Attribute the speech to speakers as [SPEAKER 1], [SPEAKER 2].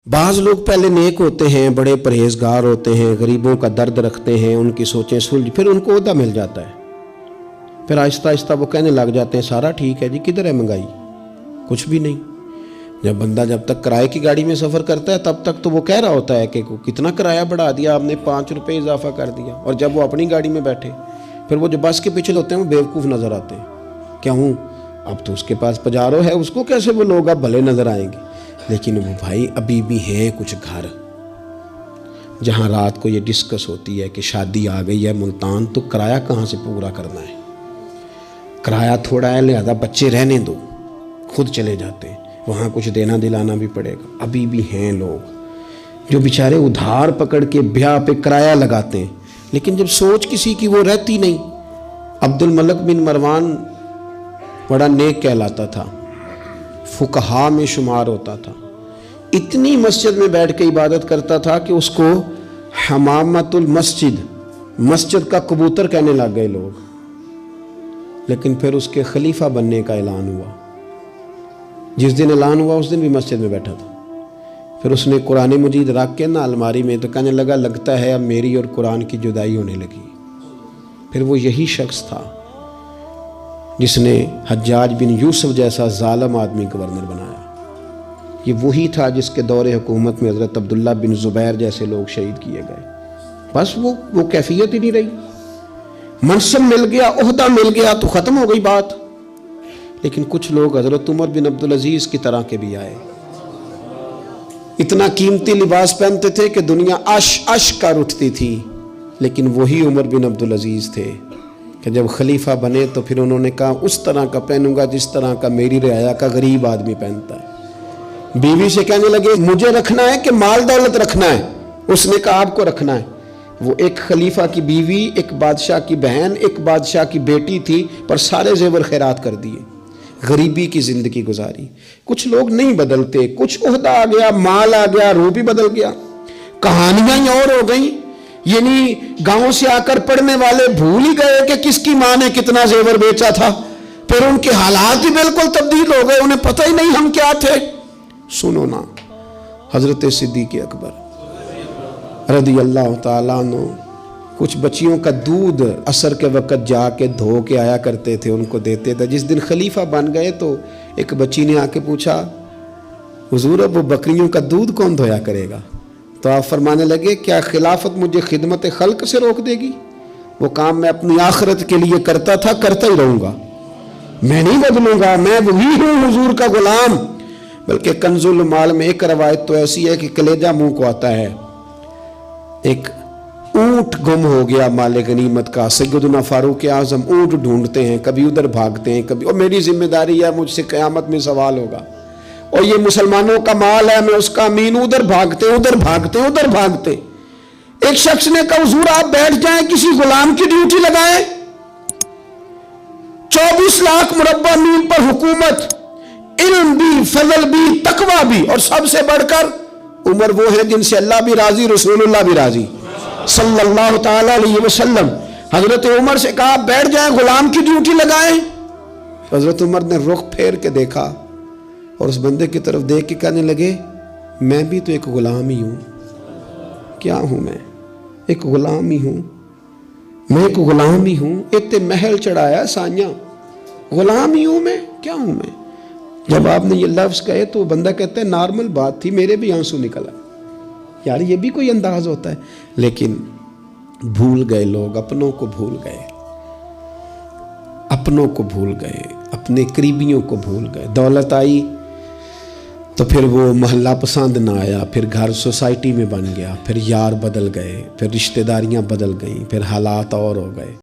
[SPEAKER 1] بعض लोग पहले नेक होते हैं, बड़े परहेजगार होते हैं, गरीबों का दर्द रखते हैं, उनकी सोचें सुलझ, फिर उनको ओहदा मिल जाता है। फिर आहिस्ता आहिस्ता वो कहने लग जाते हैं सारा ठीक है जी, किधर है महंगाई, कुछ भी नहीं। जब तक किराए की गाड़ी में सफ़र करता है तब तक तो वो कह रहा होता है कि कितना किराया बढ़ा दिया आपने, 5 रुपये इजाफा कर दिया। और जब वो अपनी गाड़ी में बैठे फिर वो जो बस के पीछे होते हैं वो बेवकूफ़ नज़र आते हैं। क्यों? अब तो उसके पास पजारो है, उसको कैसे वो लोग अब भले नज़र आएंगे। लेकिन वो भाई अभी भी हैं कुछ घर जहाँ रात को ये डिस्कस होती है कि शादी आ गई है मुल्तान, तो किराया कहाँ से पूरा करना है, किराया थोड़ा है लिहाजा बच्चे रहने दो, खुद चले जाते हैं, वहाँ कुछ देना दिलाना भी पड़ेगा। अभी भी हैं लोग जो बेचारे उधार पकड़ के ब्याह पे किराया लगाते हैं, लेकिन जब सोच किसी की वो रहती नहीं। अब्दुल मलिक बिन मरवान बड़ा नेक कहलाता था, फुकहा में शुमार होता था, इतनी मस्जिद में बैठ के इबादत करता था कि उसको हमामतुल मस्जिद, मस्जिद का कबूतर कहने लग गए लोग। लेकिन फिर उसके खलीफा बनने का ऐलान हुआ। जिस दिन ऐलान हुआ उस दिन भी मस्जिद में बैठा था। फिर उसने कुरान मजीद रख के ना अलमारी में, तो कहने लगा लगता है अब मेरी और कुरान की जुदाई होने लगी। फिर वो यही शख्स था जिसने हज्जाज बिन यूसुफ जैसा जालिम आदमी गवर्नर बनाया। ये वही था जिसके दौरे हुकूमत में हज़रत अब्दुल्ला बिन ज़ुबैर जैसे लोग शहीद किए गए। बस वो कैफियत ही नहीं रही। मनसब मिल गया, ओहदा मिल गया तो ख़त्म हो गई बात। लेकिन कुछ लोग हज़रत उमर बिन अब्दुल अजीज़ की तरह के भी आए, इतना कीमती लिबास पहनते थे कि दुनिया अश कर उठती थी। लेकिन वही उमर बिन अब्दुल अजीज़ थे कि जब खलीफा बने तो फिर उन्होंने कहा उस तरह का पहनूंगा जिस तरह का मेरी रियाया का गरीब आदमी पहनता है। बीवी से कहने लगे मुझे रखना है कि माल दौलत रखना है? उसने कहा आपको रखना है। वो एक खलीफा की बीवी, एक बादशाह की बहन, एक बादशाह की बेटी थी, पर सारे जेवर खैरात कर दिए, गरीबी की जिंदगी गुजारी। कुछ लोग नहीं बदलते, कुछ ओहदा आ गया, माल आ गया, रूप ही बदल गया, कहानियां ही और हो गई। यानी गांव से आकर पढ़ने वाले भूल ही गए कि किसकी माँ ने कितना जेवर बेचा था। फिर उनके हालात ही बिल्कुल तब्दील हो गए, उन्हें पता ही नहीं हम क्या थे। सुनो ना, हजरत सिद्दीक़ अकबर रज़ी अल्लाह ताला अन्हु कुछ बच्चियों का दूध असर के वक़्त जाके धो के आया करते थे, उनको देते थे। जिस दिन खलीफा बन गए तो एक बच्ची ने आके पूछा हुजूर अब वो बकरियों का दूध कौन धोया करेगा? तो आप फरमाने लगे क्या खिलाफत मुझे खिदमत खल्क से रोक देगी? वो काम मैं अपनी आखिरत के लिए करता था, करता ही रहूँगा, मैं नहीं बदलूँगा, मैं वही हूँ हुजूर का गुलाम। बल्कि कंजुल माल में एक रवायत तो ऐसी है कि कलेजा मुँह को आता है। एक ऊँट गुम हो गया माले गनीमत का, सैयदना फारूक आज़म ऊँट ढूंढते हैं, कभी उधर भागते हैं, कभी और मेरी जिम्मेदारी है, मुझसे क़यामत में सवाल होगा, और ये मुसलमानों का माल है, मैं उसका अमीन। उधर भागते उधर भागते उधर भागते। एक शख्स ने कहा हुजूर आप बैठ जाएं, किसी गुलाम की ड्यूटी लगाएं। 24 लाख मुरब्बा मील पर हुकूमत, इल्म भी, फजल भी, तकवा भी, और सबसे बढ़कर उमर वो है जिनसे अल्लाह भी राजी, रसूलुल्लाह भी राजी सल्लल्लाहु ताला अलैहि वसल्लम। हजरत उमर से कहा बैठ जाए, गुलाम की ड्यूटी लगाएं। हजरत उमर ने रुख फेर के देखा और उस बंदे की तरफ देख के कहने लगे मैं भी तो एक गुलाम ही हूँ। क्या हूँ मैं? एक गुलाम ही हूँ, मैं एक गुलाम ही हूँ। इतने महल चढ़ाया साइयाँ, गुलाम ही हूँ मैं, क्या हूँ मैं? जब आपने ये लफ्ज़ कहे तो बंदा कहता है नॉर्मल बात थी, मेरे भी आंसू निकला। यार ये भी कोई अंदाज होता है? लेकिन भूल गए लोग, अपनों को भूल गए, अपनों को भूल गए, अपने करीबियों को भूल गए। दौलत आई तो फिर वो मोहल्ला पसंद ना आया, फिर घर सोसाइटी में बन गया, फिर यार बदल गए, फिर रिश्तेदारियां बदल गईं, फिर हालात और हो गए।